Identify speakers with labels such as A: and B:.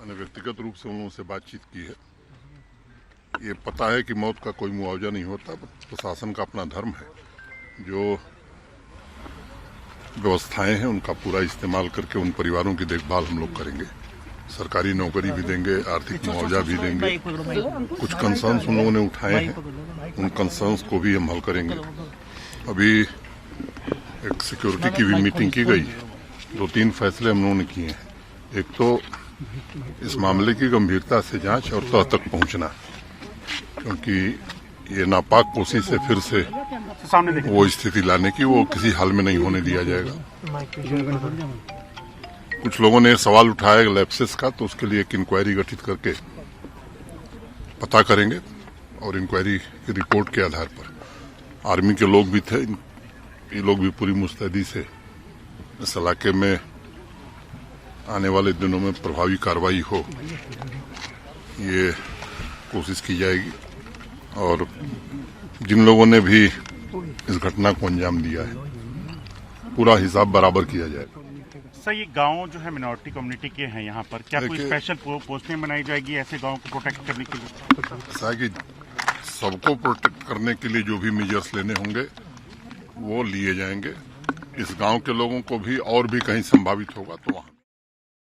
A: मैंने व्यक्तिगत रूप से उन लोगों से बातचीत की है। ये पता है कि मौत का कोई मुआवजा नहीं होता, प्रशासन का अपना धर्म है। जो व्यवस्थाएं हैं उनका पूरा इस्तेमाल करके उन परिवारों की देखभाल हम लोग करेंगे। सरकारी नौकरी भी देंगे, आर्थिक मुआवजा भी देंगे। कुछ कंसर्न्स उन लोगों ने उठाए हैं, उन कंसर्न्स को भी हम हल करेंगे। अभी एक सिक्योरिटी की भी मीटिंग की गई है। 2-3 फैसले हम लोगों ने किए हैं। एक तो इस मामले की गंभीरता से जांच और तह तक पहुंचना, क्योंकि ये नापाक कोशिश से फिर से वो स्थिति लाने की वो किसी हाल में नहीं होने दिया जाएगा। कुछ लोगों ने सवाल उठाया लैप्सेस का, तो उसके लिए एक इंक्वायरी गठित करके पता करेंगे और इंक्वायरी की रिपोर्ट के आधार पर आर्मी के लोग भी थे, ये लोग भी पूरी मुस्तैदी से इस इलाके में आने वाले दिनों में प्रभावी कार्रवाई हो, ये कोशिश की जाएगी। और जिन लोगों ने भी इस घटना को अंजाम दिया है, पूरा हिसाब बराबर किया जाएगा।
B: सर, ये गांव जो है मिनॉरिटी कम्युनिटी के हैं, यहाँ पर क्या कोई स्पेशल पोस्टिंग बनाई जाएगी ऐसे गांव को प्रोटेक्ट करने के लिए?
A: ऐसा है कि सबको प्रोटेक्ट करने के लिए जो भी मेजर्स लेने होंगे वो लिए जाएंगे। इस गांव के लोगों को भी और भी कहीं संभावित होगा तो वहां